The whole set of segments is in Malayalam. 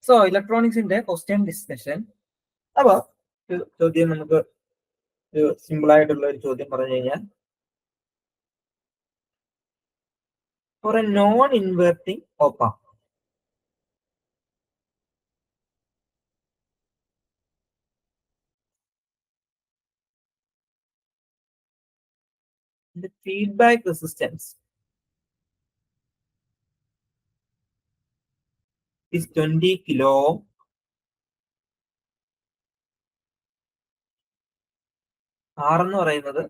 So ഇലക്ട്രോണിക്സിന്റെ question discussion. അപ്പൊ ചോദ്യം നമുക്ക് ഒരു സിമ്പിൾ ആയിട്ടുള്ള ഒരു ചോദ്യം പറഞ്ഞു കഴിഞ്ഞാൽ, for a non inverting op amp the feedback resistance is 20 kilo ohm. R എന്ന് പറയുന്നത്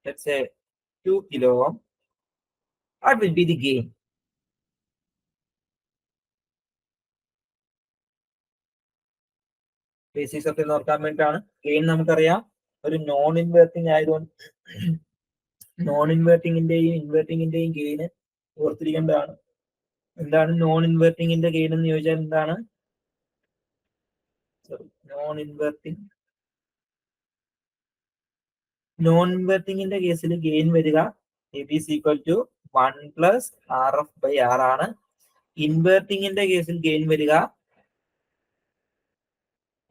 let's say 2 kilo ohm. What will be the gain? Basics ഒക്കെ നോക്കാൻ വേണ്ടിയിട്ടാണ്. ഗെയിൻ നമുക്കറിയാം, ഒരു നോൺ ഇൻവെർട്ടിംഗ് ആയതുകൊണ്ട് നോൺ ഇൻവെർട്ടിങ്ങിന്റെയും ഇൻവെർട്ടിങ്ങിന്റെയും ഗെയിന് ഓർത്തിരിക്കേണ്ടതാണ്. എന്താണ് നോൺ ഇൻവെർട്ടിങ്ങിന്റെ ഗെയിൻ എന്ന് ചോദിച്ചാൽ എന്താണ്? നോൺ ഇൻവെർട്ടിങ്ങിന്റെ കേസിൽ ഗെയിൻ വരിക AB is equal to 1 plus RF by R ആണ്. ഇൻവെർട്ടിങ്ങിന്റെ കേസിൽ ഗെയിൻ വരിക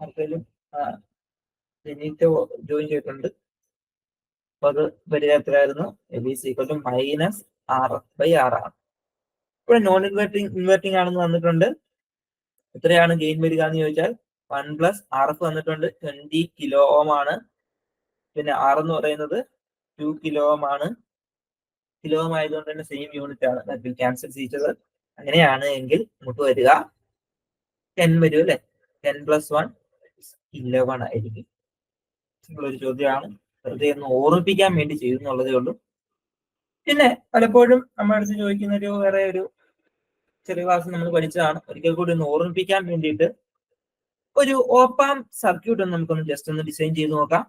ആർക്കെങ്കിലും ജോയിൻ ചെയ്തിട്ടുണ്ട്, അപ്പൊ അത് വരിക എത്രയായിരുന്നു? AB is equal to minus RF by R ആണ്. ഇവിടെ നോൺ ഇൻവെർട്ടിംഗ് ആണെന്ന് വന്നിട്ടുണ്ട്. എത്രയാണ് ഗെയിൻ വരിക എന്ന് ചോദിച്ചാൽ 1 plus RF വന്നിട്ടുണ്ട്, 20 കിലോ ഓം ആണ്. പിന്നെ R എന്ന് പറയുന്നത് 2 കിലോ ഓം ആണ്. കിലോ ഓം ആയതുകൊണ്ട് തന്നെ സെയിം യൂണിറ്റ് ആണ്, that will cancel each other. അങ്ങനെയാണ് എങ്കിൽ നമുക്ക് വരിക 10 വരും അല്ലെ. 10 plus 1 11 ആയിരിക്കും. ഒരു ചോദ്യമാണ്, വെറുതെ ഒന്ന് ഓർമ്മിപ്പിക്കാൻ വേണ്ടി ചെയ്യുന്നുള്ളതേ ഉള്ളൂ. പിന്നെ പലപ്പോഴും നമ്മുടെ അടുത്ത് ചോദിക്കുന്ന വേറെ ഒരു ചെറിയ ക്ലാസ് നമ്മൾ പഠിച്ചതാണ്, ഒരിക്കൽ കൂടി ഒന്ന് ഓർമ്മിപ്പിക്കാൻ വേണ്ടിയിട്ട് ഒരു ഓപ്പ് ആംപ് സർക്യൂട്ട് ഒന്ന് നമുക്കൊന്ന് ജസ്റ്റ് ഒന്ന് ഡിസൈൻ ചെയ്ത് നോക്കാം.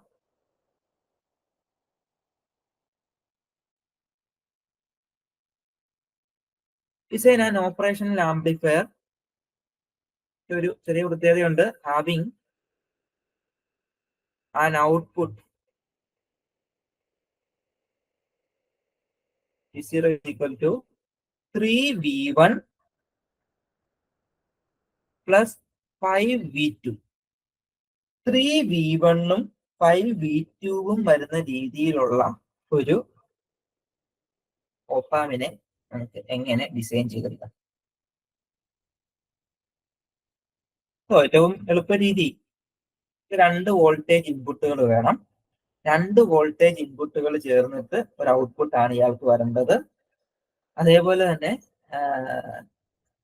ഡിസൈൻ ആൻഡ് ഓപ്പറേഷണൽ ആംപ്ലിഫയർ ഒരു ചെറിയ പ്രത്യേകതയുണ്ട്. Having an output V0 is equal to 3V1 plus 5V2. 3V1ഉം 5V2ഉം വരുന്ന രീതിയിലുള്ള ഒരു ഓപ്പ് ആമ്പിനെ നമുക്ക് എങ്ങനെ ഡിസൈൻ ചെയ്തെടുക്കാം? ഏറ്റവും എളുപ്പ രീതി, 2 വോൾട്ടേജ് ഇൻപുട്ടുകൾ വേണം. 2 വോൾട്ടേജ് ഇൻപുട്ടുകൾ ചേർന്നിട്ട് ഒരു ഔട്ട്പുട്ട് ആണ് ഇയാൾക്ക് വരേണ്ടത്. അതേപോലെ തന്നെ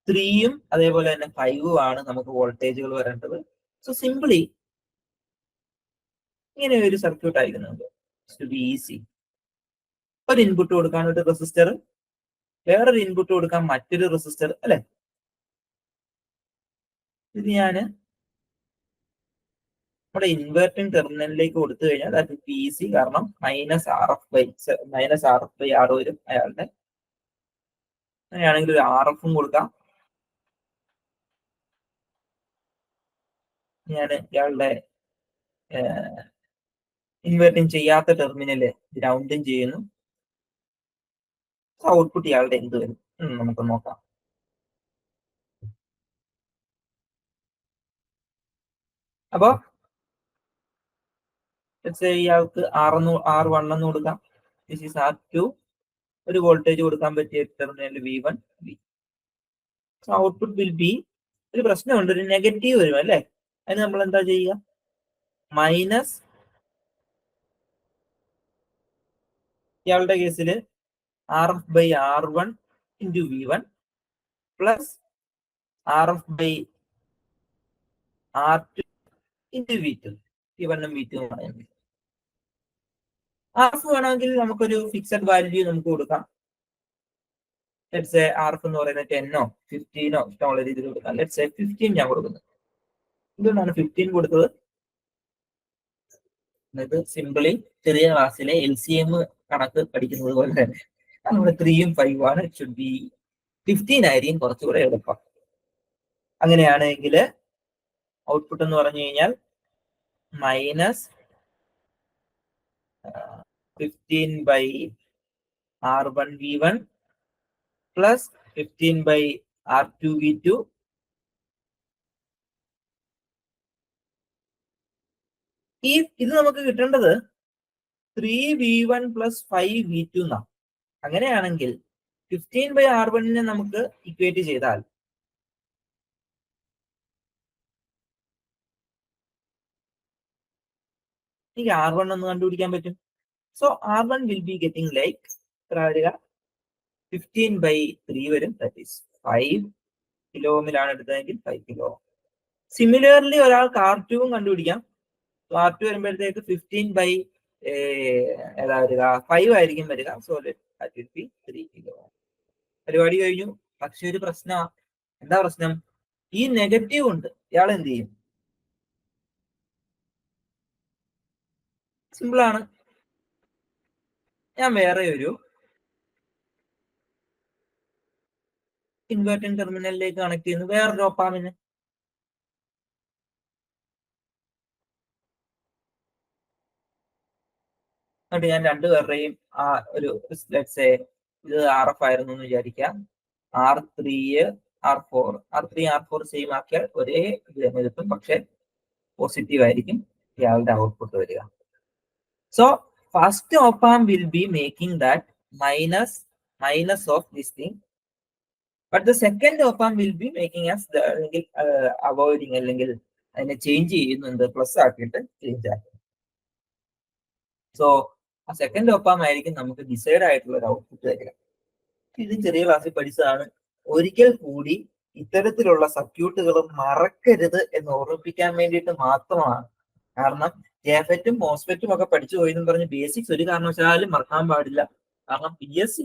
3ഉം അതേപോലെ തന്നെ 5ഉം ആണ് നമുക്ക് വോൾട്ടേജുകൾ വരേണ്ടത്. സോ സിംപിളി ഇങ്ങനെ ഒരു സർക്യൂട്ട് ആയിരിക്കും ഈസി. ഒരു ഇൻപുട്ട് കൊടുക്കാൻ ഒരു റെസിസ്റ്റർ, വേറൊരു ഇൻപുട്ട് കൊടുക്കാൻ മറ്റൊരു റെസിസ്റ്റർ അല്ലെ. ഇത് ഞാൻ നമ്മുടെ ഇൻവെർട്ടിംഗ് ടെർമിനലിലേക്ക് കൊടുത്തു കഴിഞ്ഞാൽ അത് ഈസി, കാരണം -RF/R വരും അയാളുടെ. അങ്ങനെയാണെങ്കിൽ ഒരു RF ഉം കൊടുക്കാം. ഞാൻ ഇയാളുടെ ഇൻവെർട്ടിംഗ് ചെയ്യാത്ത ടെർമിനല് ഗ്രൗണ്ടും ചെയ്യുന്നു. ഔട്ട്പുട്ട് ഇയാളുടെ എന്ത് വരും നമുക്ക് നോക്കാം. അപ്പൊ ഇയാൾക്ക് R1 എന്ന് കൊടുക്കാം. This is R2. ഒരു വോൾട്ടേജ് കൊടുക്കാൻ പറ്റിയ terminal V1. Output will be, ഒരു പ്രശ്നമുണ്ട്, ഒരു നെഗറ്റീവ് വരും അല്ലെ. അതിന് നമ്മൾ എന്താ ചെയ്യുക? മൈനസ് ഇയാളുടെ കേസിൽ RF/R1 into V1 plus RF/R2 into V2. V1 ഉം V2 ഉം പറയുന്നത്. RF വേണമെങ്കിൽ നമുക്കൊരു ഫിക്സഡ് വാല്യൂ നമുക്ക് കൊടുക്കാം. ലെറ്റ്സ് സേ RF എന്ന് പറയുന്നത് 10 ഓ 15 ഓ ഇഷ്ടമുള്ള രീതിയിൽ കൊടുക്കാം. ലെറ്റ്സ് സേ 15 ഞാൻ കൊടുക്കുന്നത്. എന്തുകൊണ്ടാണ് 15 കൊടുത്തത്? ഇത് സിംപിളി ചെറിയ ക്ലാസ്സിലെ LCM കണക്ക് പഠിക്കുന്നത് പോലെ തന്നെ നമ്മുടെ 3ഉം 5ഉം ആണ്. ഇറ്റ് ഷുഡ് ബി 15 ആയിരിക്കും കുറച്ചുകൂടെ എളുപ്പം. അങ്ങനെയാണെങ്കിൽ ഔട്ട്പുട്ട് എന്ന് പറഞ്ഞു കഴിഞ്ഞാൽ -15/R1V1 പ്ലസ് 15/R2V2 ഇത് നമുക്ക് കിട്ടേണ്ടത് 3v1 പ്ലസ് 5v2 എന്നാണ്. അങ്ങനെയാണെങ്കിൽ 15/R1 നമുക്ക് ഇക്വേറ്റ് ചെയ്താൽ എനിക്ക് R1 ഒന്ന് കണ്ടുപിടിക്കാൻ പറ്റും. So R1 will be getting like എത്ര വരിക, 15/3 വരും. ദാറ്റ് ഈസ് 5 കിലോ ഓമിലാണ് എടുത്തതെങ്കിൽ 5 കിലോ. സിമിലർലി ഒരാൾക്ക് R2 കണ്ടുപിടിക്കാം. R2 വരുമ്പോഴത്തേക്ക് 15 ഏതാ വരിക, 5 ആയിരിക്കും വരിക. So that will be 3 kilo. പരിപാടി കഴിഞ്ഞു. പക്ഷെ ഒരു പ്രശ്നമാണ്. എന്താ പ്രശ്നം? ഈ നെഗറ്റീവ് ഉണ്ട്. ഇയാൾ എന്ത് ചെയ്യും? സിമ്പിൾ ആണ്. ഞാൻ വേറെ ഒരു ഇൻവെർട്ടിംഗ് ടെർമിനലിലേക്ക് കണക്ട് ചെയ്യുന്നു, വേറൊരു ഒപ്പാമിന്. എന്നിട്ട് ഞാൻ രണ്ടുപേരുടെയും ഒരു ഇത് RF ആയിരുന്നു എന്ന് വിചാരിക്കാം. R3 R4 സെയിം ആക്കിയാൽ ഒരേ ഇത് തന്നെ കിട്ടും, പക്ഷെ പോസിറ്റീവ് ആയിരിക്കും ഇയാളുടെ ഔട്ട്പുട്ട് വരിക. So first ഒപ്പാം will be making that minus of this thing, but the second ഒപ്പാം will be making as അല്ലെങ്കിൽ അവോയ്ഡിങ്, അല്ലെങ്കിൽ അതിനെ ചേഞ്ച് ചെയ്യുന്നുണ്ട്, പ്ലസ് ആക്കിയിട്ട് ചേഞ്ച് ആക്കും. സോ ആ സെക്കൻഡ് ഒപ്പാം ആയിരിക്കും നമുക്ക് ഡിസൈഡ് ആയിട്ടുള്ള ഒരു ഔട്ട്പുട്ട് തരിക. ഇത് ചെറിയ ക്ലാസ്സിൽ പഠിച്ചതാണ്. ഒരിക്കൽ കൂടി ഇത്തരത്തിലുള്ള സർക്യൂട്ടുകൾ മറക്കരുത് എന്ന് ഓർമ്മിപ്പിക്കാൻ വേണ്ടിയിട്ട് മാത്രമാണ്. കാരണം ജെഫെറ്റും മോസ്ഫെറ്റും ഒക്കെ പഠിച്ചു പോയി എന്ന് പറഞ്ഞ് ബേസിക്സ് ഒരു കാരണവശാലും മറക്കാൻ പാടില്ല. കാരണം PSC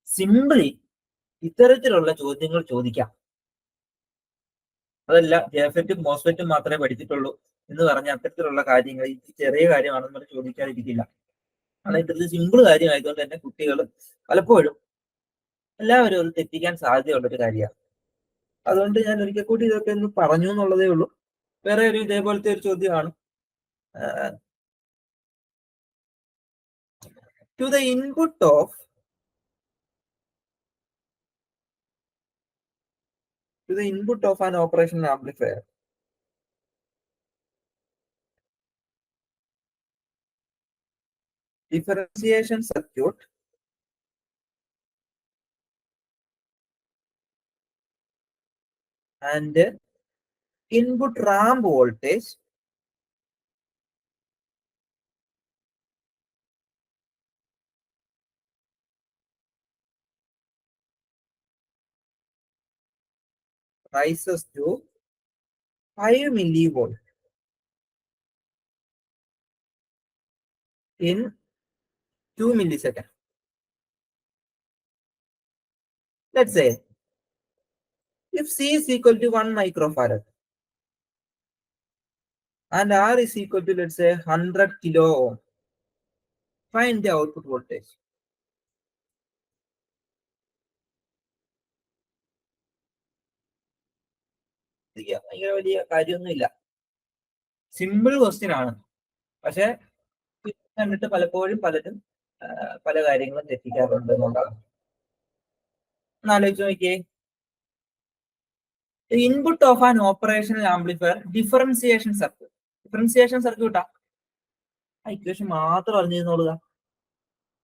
സിംപിളി ഇത്തരത്തിലുള്ള ചോദ്യങ്ങൾ ചോദിക്കാം. അതല്ല ജെഫെറ്റും മോസ്ഫെറ്റും മാത്രമേ പഠിച്ചിട്ടുള്ളൂ എന്ന് പറഞ്ഞ അത്തരത്തിലുള്ള കാര്യങ്ങൾ ഇത് ചെറിയ കാര്യമാണെന്ന് പറഞ്ഞ് ചോദിക്കാതിരിക്കില്ല. കാരണം ഇത്തരത്തിൽ സിമ്പിൾ കാര്യമായതുകൊണ്ട് തന്നെ കുട്ടികൾ പലപ്പോഴും എല്ലാവരും അത് തെറ്റിക്കാൻ സാധ്യതയുള്ളൊരു കാര്യമാണ്. അതുകൊണ്ട് ഞാൻ ഒരിക്കൽ കൂടി ഇതൊക്കെ ഒന്ന് പറഞ്ഞു എന്നുള്ളതേ ഉള്ളൂ. വേറെ ഒരു ഇതേപോലത്തെ ഒരു ചോദ്യമാണ്. To the input of an operation amplifier, differentiation circuit and input ramp voltage rises to 5 millivolt in 2 milliseconds. Let's say if C is equal to 1 microfarad and R is equal to, let's say, 100 kilo ohm, find the output voltage. ഭയങ്കര വലിയ കാര്യമൊന്നുമില്ല, സിമ്പിൾ ക്വസ്റ്റ്യൻ ആണ്. പക്ഷെ കണ്ടിട്ട് പലപ്പോഴും പലരും പല കാര്യങ്ങളും തെറ്റിക്കാറുണ്ട് എന്നുള്ളതാണ്. ആലോചിച്ച് നോക്കിയേ, input of an operational amplifier differentiation സർക്യൂട്ടാ. ഇക്വേഷൻ മാത്രം അറിഞ്ഞിരുന്നോളുക.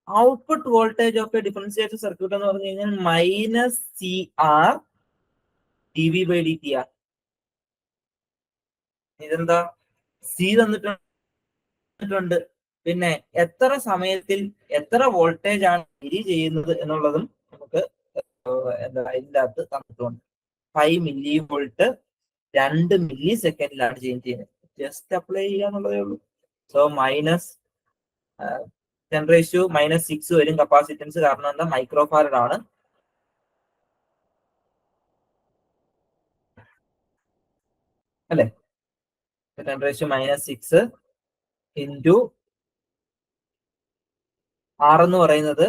Output voltage of a differentiation circuit എന്ന് പറഞ്ഞു കഴിഞ്ഞാൽ -CR dV/dt. ഇതെന്താ? സി തന്നിട്ടുണ്ട്, പിന്നെ എത്ര സമയത്തിൽ എത്ര വോൾട്ടേജ് ആണ് വേരി ചെയ്യുന്നത് എന്നുള്ളതും നമുക്ക് എന്താ ഇതിൻ്റെ അകത്ത് തന്നിട്ടുണ്ട്. 5 millivolt 2 millisecondiലാണ് ചേഞ്ച് ചെയ്യുന്നത്. ജസ്റ്റ് അപ്ലൈ ചെയ്യുക എന്നുള്ളതേ ഉള്ളൂ. സോ -10⁻⁻6 വരും കപ്പാസിറ്റൻസ്. കാരണം എന്താ? മൈക്രോഫാരഡ് ആണ്. അല്ലെ? 10⁻⁻6 ഇൻറ്റു R എന്ന് പറയുന്നത്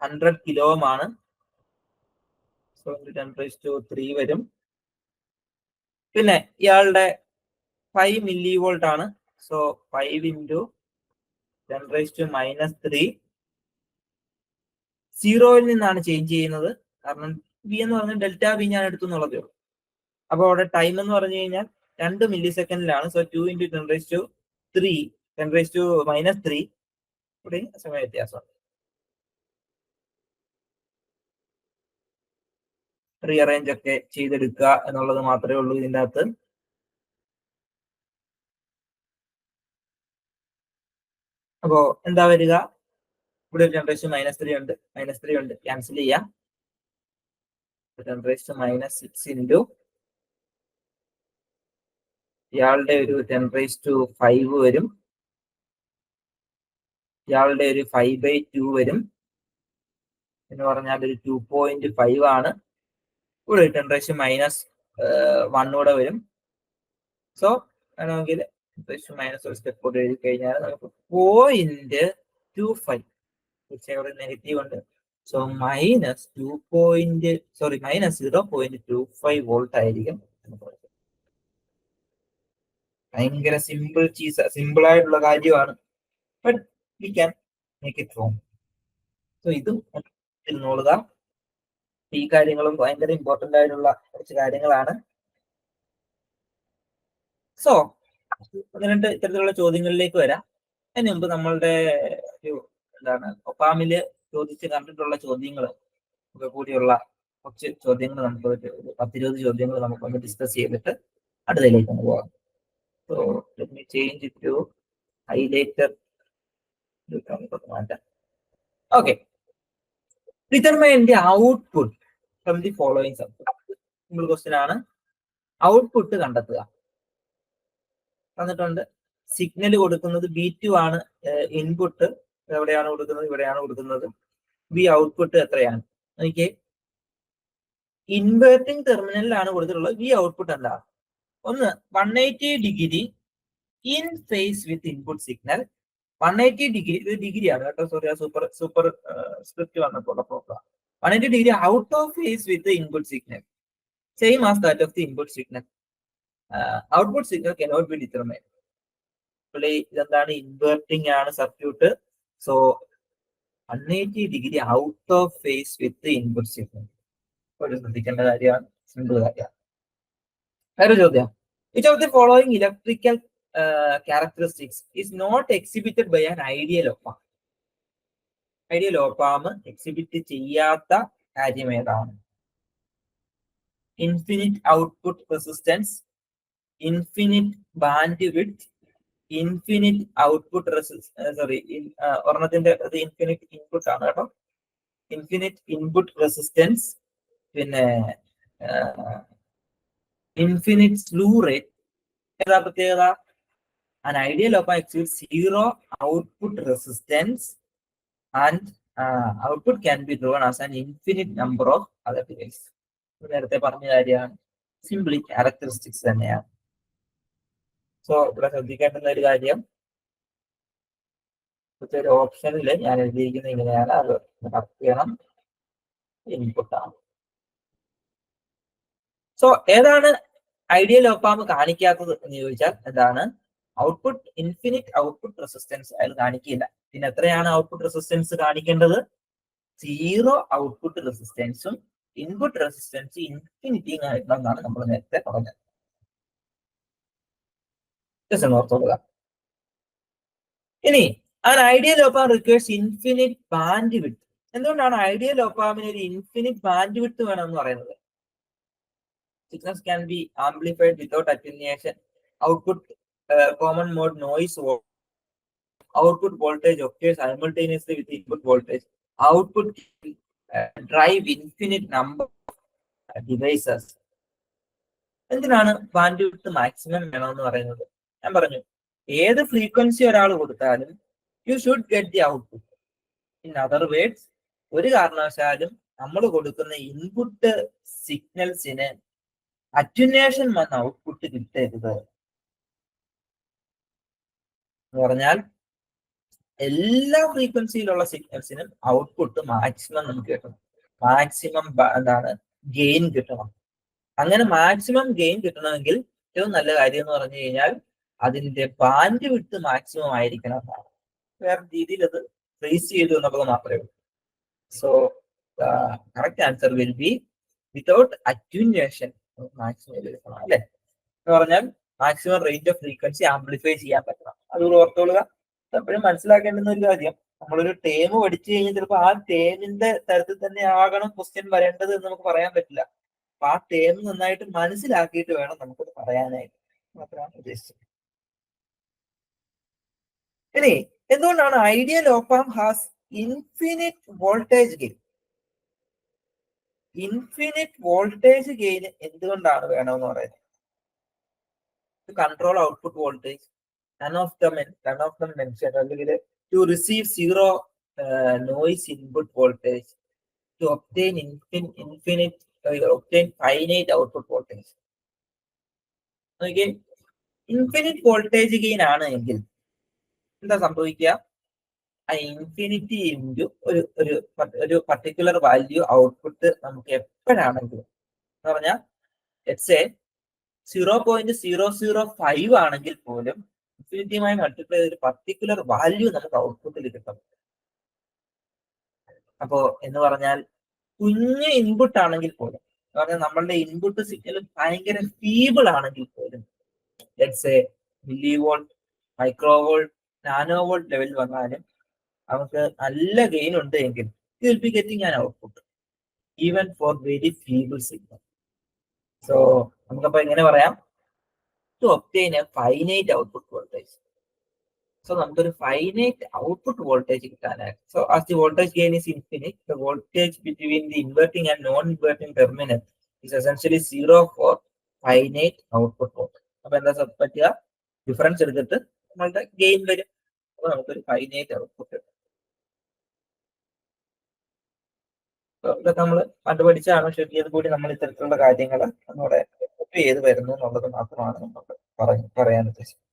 100 കിലോ ഓം ആണ്. സോ 10⁻³ വരും. പിന്നെ ഇയാളുടെ 5 millivolt ആണ്. സോ 5 ഇൻറ്റു 10⁻⁻3 സീറോയിൽ നിന്നാണ് ചേഞ്ച് ചെയ്യുന്നത്. കാരണം V എന്ന് പറഞ്ഞാൽ ΔV ഞാൻ എടുത്തു എന്നുള്ളതേ ഉള്ളൂ. അപ്പൊ അവിടെ ടൈം എന്ന് പറഞ്ഞു കഴിഞ്ഞാൽ 2 millisecondiലാണ്. സോ 2 × 10⁻³ -3 ഇവിടെ സമയ വ്യത്യാസമുണ്ട്. റീഅറേഞ്ച് ഒക്കെ ചെയ്തെടുക്കുക എന്നുള്ളത് മാത്രമേ ഉള്ളൂ ഇതിൻ്റെ അകത്ത്. അപ്പോ എന്താ വരിക? ഇവിടെ ഒരു 10⁻³ ഉണ്ട്, -3 ഉണ്ട്, ക്യാൻസൽ ചെയ്യാം. 10⁻6 ഇൻറ്റു ഇയാളുടെ ഒരു 10⁵5 വരും, ഇയാളുടെ ഒരു 5/2 വരും, എന്ന് പറഞ്ഞാൽ ഒരു 2.5 ആണ്. ഇവിടെ 10⁻1 കൂടെ വരും. സോ വേണമെങ്കിൽ മൈനസ് ഒരു സ്റ്റെപ്പ് കൂടെ എഴുതി കഴിഞ്ഞാൽ നമുക്ക് 0.25, തീർച്ചയായും ഇവിടെ നെഗറ്റീവ് ഉണ്ട്. സോ -0.25 വോൾട്ട് ആയിരിക്കും. ഭയങ്കര സിമ്പിൾ ആയിട്ടുള്ള കാര്യമാണ്. But we can make it wrong. So ഇതും നോക്കുക. ഈ കാര്യങ്ങളും ഭയങ്കര ഇമ്പോർട്ടന്റ് ആയിട്ടുള്ള കുറച്ച് കാര്യങ്ങളാണ്. സോ അങ്ങനത്തെ ഇത്തരത്തിലുള്ള ചോദ്യങ്ങളിലേക്ക് വരാം. അതിന് മുമ്പ് നമ്മളുടെ ഒരു ഒപ്പാമില് ചോദിച്ച് കണ്ടിട്ടുള്ള ചോദ്യങ്ങൾ ഒക്കെ കൂടിയുള്ള കുറച്ച് ചോദ്യങ്ങൾ നമുക്ക് 10-20 ചോദ്യങ്ങൾ നമുക്കൊന്ന് ഡിസ്കസ് ചെയ്തിട്ട് അടുത്തതിലേക്ക് ഒന്ന് പോകാം. So let me change it to highlighter. Okay, determine the output from the following subject. Simple question ആണ്. ഔട്ട്പുട്ട് കണ്ടെത്തുക തന്നിട്ടുണ്ട്. സിഗ്നൽ കൊടുക്കുന്നത് B2 ആണ്. ഇൻപുട്ട് എവിടെയാണ് കൊടുക്കുന്നത്? ഇവിടെയാണ് കൊടുക്കുന്നത്. ബി ഔട്ട്പുട്ട് എത്രയാണ്? നോക്കിയേ, ഇൻവേർട്ടിംഗ് ടെർമിനലിലാണ് കൊടുത്തിട്ടുള്ളത്. ബി ഔട്ട്പുട്ട് എന്താ? ഒന്ന് 180 degree in phase with input signal. 180 degree, ഇത് ഡിഗ്രി ആണ് കേട്ടോ, സോറി, സൂപ്പർ സ്ക്രിപ്റ്റ് വന്നപ്പോൾ. 180 degree out of phase with input signal, same as that of the input signal. Output signal cannot be determine. ഇതെന്താണ്? ഇൻവേർട്ടിംഗ് ആണ് circuit. So 180 degree out of phase with input signal ഒരു ശ്രദ്ധിക്കേണ്ട കാര്യമാണ്. സിമ്പിൾ കാര്യമാണ്. വേറെ ചോദ്യം. Which of the following electrical characteristics is not exhibited by an ideal op-amp? Ideal op-amp exhibit ചെയ്യാത്ത കാര്യം ഏതാണ്? Infinite output resistance, infinite bandwidth, infinite output ഒരെണ്ണത്തിന്റെ ഇൻഫിനിറ്റ് ഇൻപുട്ട് ആണ് കേട്ടോ. ഇൻഫിനിറ്റ് ഇൻപുട്ട് റെസിസ്റ്റൻസ്, പിന്നെ ഇൻഫിനിറ്റ് സ്ലൂ റേറ്റ്. ഏതാ പ്രത്യേകത? An ideal op-amp exhibits zero output resistance and output can be drawn as an infinite number of other devices. നേരത്തെ പറഞ്ഞ കാര്യമാണ്. സിംപ്ലി ക്യാരക്ടറിസ്റ്റിക്സ് തന്നെയാണ്. സോ ഇവിടെ ശ്രദ്ധിക്കേണ്ടുന്ന ഒരു കാര്യം, ഒരു ഓപ്ഷനിൽ ഞാൻ എഴുതിയിരിക്കുന്നത് ഇങ്ങനെയാണ്, അത് കറക്റ്റ് ചെയ്യണം. ഇൻപുട്ടാണ്. സോ ഏതാണ് ഐഡിയൽ op-amp കാണിക്കാത്തത് എന്ന് ചോദിച്ചാൽ എന്താണ്? ഔട്ട്പുട്ട്, ഇൻഫിനിറ്റ് ഔട്ട്പുട്ട് റെസിസ്റ്റൻസ് അയാൾ കാണിക്കില്ല. പിന്നെ എത്രയാണ് ഔട്ട്പുട്ട് റെസിസ്റ്റൻസ് കാണിക്കേണ്ടത്? 0 ഔട്ട്പുട്ട് റെസിസ്റ്റൻസും ഇൻപുട്ട് റെസിസ്റ്റൻസ് ഇൻഫിനിറ്റിയും ആയിട്ടുള്ളതാണ് നമ്മൾ നേരത്തെ പറഞ്ഞത്. ഓർത്തോളുക. ഇനി ideal op-amp requires infinite bandwidth. എന്തുകൊണ്ടാണ് ഐഡിയൽ op-ampന് ഒരു ഇൻഫിനിറ്റ് ബാൻഡ് വിഡ്ത്ത് വേണമെന്ന് പറയുന്നത്? Signals can be amplified without attenuation. Output common mode noise, output voltage occurs simultaneously with input voltage. Output drive infinite number of devices. എന്തിനാണ് ബാൻഡ് വിഡ്ത്ത് മാക്സിമം വേണമെന്ന് പറയുന്നത്? ഞാൻ പറഞ്ഞു, ഏത് ഫ്രീക്വൻസി ഒരാൾ കൊടുത്താലും you should get the output. In other words, ഒരു കാരണവശാലും നമ്മൾ കൊടുക്കുന്ന ഇൻപുട്ട് സിഗ്നൽസിന് അറ്റുനേഷൻ വന്ന ഔട്ട്പുട്ട് കിട്ടരുത്. എന്ന് പറഞ്ഞാൽ എല്ലാ ഫ്രീക്വൻസിയിലുള്ള സിഗ്നൽസിനും ഔട്ട്പുട്ട് മാക്സിമം നമുക്ക് കിട്ടണം. മാക്സിമം ഗെയിൻ കിട്ടണം. അങ്ങനെ മാക്സിമം ഗെയിൻ കിട്ടണമെങ്കിൽ ഏറ്റവും നല്ല കാര്യം എന്ന് പറഞ്ഞു കഴിഞ്ഞാൽ അതിന്റെ ബാൻഡ് വിഡ്ത്ത് മാക്സിമം ആയിരിക്കണം എന്നാണ്. വേറെ രീതിയിൽ അത് ഫ്രീസ് ചെയ്തു എന്നുള്ളത് മാത്രമേ ഉള്ളൂ. So correct answer will be without attenuation maximum എടുക്കണം, അല്ലെ? എന്ന് പറഞ്ഞാൽ maximum range of frequency amplify ചെയ്യാൻ പറ്റണം. അതുകൂടെ ഓർത്തോളുക. എപ്പോഴും മനസ്സിലാക്കേണ്ടുന്ന ഒരു കാര്യം, നമ്മളൊരു ടേം പഠിച്ചു കഴിഞ്ഞാൽ ചിലപ്പോൾ ആ ടേമിന്റെ തരത്തിൽ തന്നെ ആകണം ക്വസ്റ്റ്യൻ വരേണ്ടത് എന്ന് നമുക്ക് പറയാൻ പറ്റില്ല. അപ്പൊ ആ ടേം നന്നായിട്ട് മനസ്സിലാക്കിയിട്ട് വേണം നമുക്കത് പറയാനായിട്ട്. മാത്രമാണ് ഉദ്ദേശിച്ചത്. ഇനി എന്തുകൊണ്ടാണ് ideal op amp has infinite voltage gain? Infinite voltage gain എന്തുകൊണ്ടാണ് വേണമെന്ന് പറയുന്നത്? Control output voltage, none of them mentioned, അല്ലെങ്കിൽ to receive zero noise input voltage, to obtain obtain finite output voltage. Okay, infinite voltage gain ആണ് എങ്കിൽ എന്താ സംഭവിക്കുക? ആ ഇൻഫിനിറ്റി ഇൻറ്റു ഒരു പർട്ടിക്കുലർ വാല്യൂ ഔട്ട്പുട്ട് നമുക്ക് എപ്പോഴാണെങ്കിലും എന്ന് പറഞ്ഞാൽ ലെറ്റ്സ് 0.005 ആണെങ്കിൽ പോലും ഇൻഫിനിറ്റിയുമായി മൾട്ടിപ്ലൈ ചെയ്ത ഒരു പർട്ടിക്കുലർ വാല്യൂ നമുക്ക് ഔട്ട്പുട്ടിൽ കിട്ടും. അപ്പോ എന്ന് പറഞ്ഞാൽ കുഞ്ഞ് ഇൻപുട്ട് ആണെങ്കിൽ പോലും, എന്ന് പറഞ്ഞാൽ നമ്മളുടെ ഇൻപുട്ട് സിഗ്നൽ ഭയങ്കര ഫീബിൾ ആണെങ്കിൽ പോലും, let's millivolt, microvolt, nanovolt level വന്നാലും നമുക്ക് നല്ല ഗെയിൻ ഉണ്ട് എങ്കിൽ you will be getting an output even for very feeble signal. So നമുക്കപ്പോ എങ്ങനെ പറയാം? To obtain a finite output voltage. So നമുക്കൊരു ഫൈനൈറ്റ് ഔട്ട്പുട്ട് വോൾട്ടേജ് കിട്ടാനായിട്ട്, so as the voltage gain is infinite, the voltage between the inverting and non inverting terminal is essentially 0 for finite output voltage. അപ്പൊ എന്താ പറ്റുക? ഡിഫറൻസ് എടുത്തിട്ട് നമ്മളുടെ ഗെയിൻ വരും. അപ്പൊ നമുക്കൊരു ഫൈനൈറ്റ് ഔട്ട്പുട്ട് കിട്ടും. ഇതൊക്കെ നമ്മൾ പണ്ട് പഠിച്ചാണ്, പക്ഷെ ഇത് കൂടി നമ്മൾ ഇത്തരത്തിലുള്ള കാര്യങ്ങൾ നമ്മുടെ ചെയ്ത് വരുന്നു എന്നുള്ളത് മാത്രമാണ് നമുക്ക് പറയാൻ ഉദ്ദേശിച്ചത്.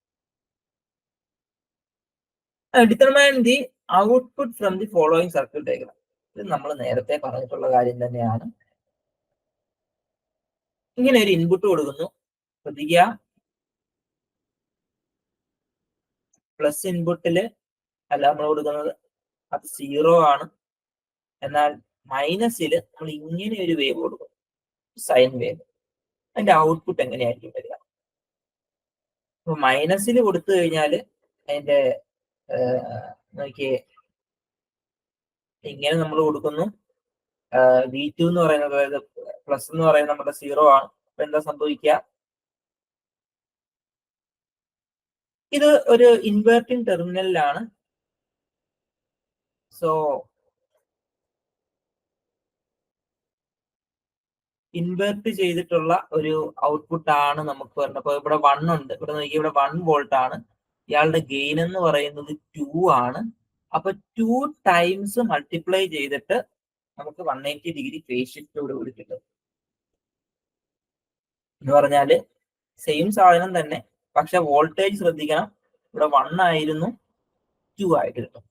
Determine the output from the following circuit diagram. ഇത് നമ്മൾ നേരത്തെ പറഞ്ഞിട്ടുള്ള കാര്യം തന്നെയാണ്. ഇങ്ങനെ ഒരു ഇൻപുട്ട് കൊടുക്കുന്നു, ശ്രദ്ധിക്കുക, പ്ലസ് ഇൻപുട്ടില് അല്ല നമ്മൾ കൊടുക്കുന്നത്, അത് 0 ആണ്. എന്നാൽ മൈനസിൽ നമ്മൾ ഇങ്ങനെ ഒരു വേവ് കൊടുക്കും, സൈൻ വേവ്. അതിന്റെ ഔട്ട്പുട്ട് എങ്ങനെയായിരിക്കും വരിക? അപ്പൊ മൈനസിൽ കൊടുത്തു കഴിഞ്ഞാൽ അതിന്റെ നോക്കിയേ, ഇങ്ങനെ നമ്മൾ കൊടുക്കുന്നു, V2 എന്ന് പറയുന്നത്, അതായത് പ്ലസ് എന്ന് പറയുന്നത് നമ്മുടെ 0 ആണ്. അപ്പൊ എന്താ സംഭവിക്കുക? ഇത് ഒരു ഇൻവെർട്ടിംഗ് ടെർമിനലിലാണ്. സോ ഇൻവെർട്ട് ചെയ്തിട്ടുള്ള ഒരു ഔട്ട്പുട്ട് ആണ് നമുക്ക് വരുന്നത്. അപ്പൊ ഇവിടെ 1 ഉണ്ട്, ഇവിടെ നോക്കി, ഇവിടെ 1 വോൾട്ട് ആണ്. ഇയാളുടെ ഗെയിൻ എന്ന് പറയുന്നത് 2 ആണ്. അപ്പൊ 2 ടൈംസ് മൾട്ടിപ്ലൈ ചെയ്തിട്ട് നമുക്ക് 180 ഡിഗ്രി ഫേസ് ഷിഫ്റ്റോട് കൂടി കിട്ടും. എന്ന് പറഞ്ഞാല് സെയിം സാധനം തന്നെ, പക്ഷെ വോൾട്ടേജ് ശ്രദ്ധിക്കണം, ഇവിടെ 1 ആയിരുന്നു 2 ആയിട്ട് കിട്ടും.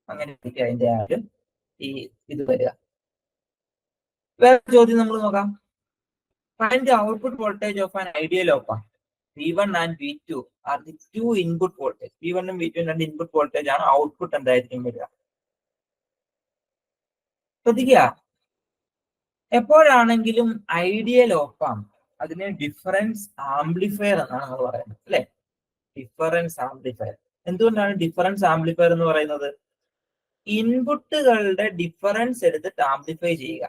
അങ്ങനെ അതിന്റെ ആദ്യം ഈ ഇത് വരിക. വേറെ ചോദ്യം നമ്മൾ നോക്കാം. Find the output voltage of an ideal op amp. V1 and V2 are the two input voltage. V1 ഉം V2 രണ്ട് ഇൻപുട്ട് വോൾട്ടേജ് ആണ്. ഔട്ട്പുട്ട് എന്തായിരിക്കും വരിക? ശ്രദ്ധിക്കുക, എപ്പോഴാണെങ്കിലും ഐഡിയൽ ഓപ്പ് ആംപ് അതിനെ ഡിഫറൻസ് ആംപ്ലിഫയർ എന്നാണ് നമ്മൾ പറയുന്നത്, അല്ലെ? Difference amplifier. എന്തുകൊണ്ടാണ് ഡിഫറൻസ് ആംപ്ലിഫയർ എന്ന് പറയുന്നത്? ഇൻപുട്ടുകളുടെ ഡിഫറൻസ് എടുത്തിട്ട് ആംപ്ലിഫൈ ചെയ്യുക.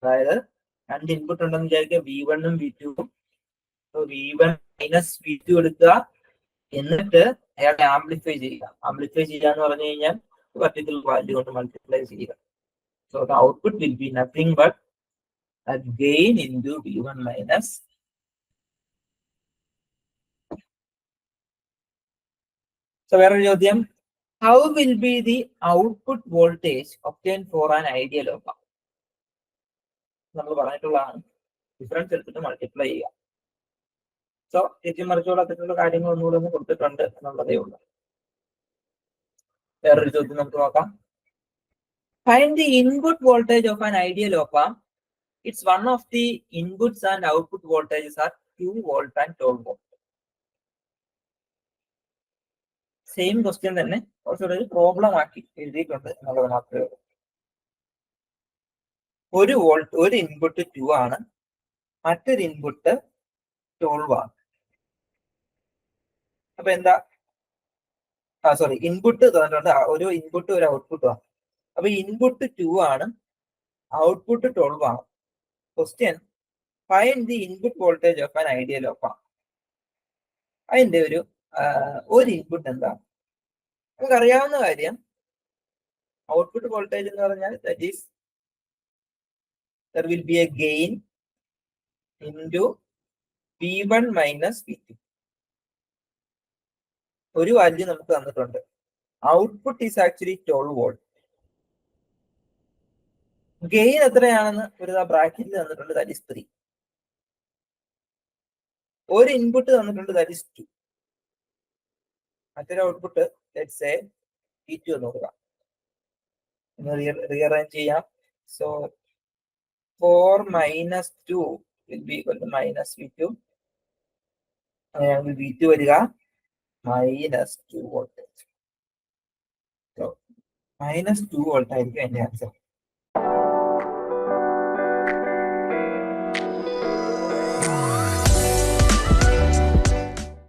അതായത് രണ്ട് ഇൻപുട്ട് ഉണ്ടെന്ന് വിചാരിക്കുക, V1 ഉം V2 ഉം. V1 മൈനസ് V2 എടുക്കുക, എന്നിട്ട് അയാളെ ആംപ്ലിഫൈ ചെയ്യുക. ആംപ്ലിഫൈ ചെയ്യുക എന്ന് പറഞ്ഞു കഴിഞ്ഞാൽ പർട്ടിക്കുലർ വാല്യൂ കൊണ്ട് മൾട്ടിപ്ലൈ ചെയ്യുക. So the output will be nothing but gain into V1 minus. So വേറൊരു ചോദ്യം, how will be the output voltage obtain for an ideal op amp? നമ്മൾ പറഞ്ഞിട്ടുള്ളതാണ്, ഡിഫറൻസ് എടുത്തിട്ട് മൾട്ടിപ്ലൈ ചെയ്യുക. സോ തിരിച്ചും മറിച്ചുള്ള അത്തരത്തിലുള്ള കാര്യങ്ങൾ ഒന്നുകൂടെ ഒന്ന് കൊടുത്തിട്ടുണ്ട് എന്നുള്ളതേ ഉള്ളൂ. വേറൊരു ചോദ്യം നമുക്ക് നോക്കാം. Find the input voltage of an ideal op amp. It's one of the inputs and output voltages are 2 volt and 12 volt. Same question തന്നെ കുറച്ചുകൂടെ ഒരു പ്രോബ്ലം ആക്കി എഴുതിയിട്ടുണ്ട് എന്നുള്ളത് മാത്രമേ ഉള്ളൂ. ഒരു ഇൻപുട്ട് 2 ആണ്, മറ്റൊരു ഇൻപുട്ട് 12 ആണ്. അപ്പൊ എന്താ, സോറി, ഇൻപുട്ട് തന്നിട്ടുണ്ട്, ഒരു ഇൻപുട്ട് ഒരു ഔട്ട്പുട്ടും ആണ്. അപ്പൊ ഇൻപുട്ട് 2 ആണ്, ഔട്ട്പുട്ട് 12 ആണ്. Question find the input voltage of an ideal op amp. അതിന്റെ ഒരു ഇൻപുട്ട് എന്താണ്? നമുക്കറിയാവുന്ന കാര്യം, ഔട്ട്പുട്ട് വോൾട്ടേജ് എന്ന് പറഞ്ഞാൽ that is there will be a gain into V1 minus V2. ഒരു വാല്യൂ നമുക്ക് തന്നിട്ടുണ്ട്. Output is actually 12 volt. Gain എത്രയാണെന്ന് ഒരു ബ്രാക്കറ്റിൽ തന്നിട്ടുണ്ട്, ദാറ്റ് ഈസ് 3. ഒരു ഇൻപുട്ട് തന്നിട്ടുണ്ട്, ദാറ്റ് ഈസ് 2. മറ്റൊരു ഔട്ട്പുട്ട് ലെറ്റ്സ് സേ V2 എന്ന് നോക്കുക. റീഅറേഞ്ച് ചെയ്യാം. So 4 minus 2 will be equal to minus V2. അങ്ങനെയാണെങ്കിൽ V2 വരിക -2 വോൾട്ടേജ്. -2 വോൾട്ട് ആയിരിക്കും എന്റെ ആൻസർ.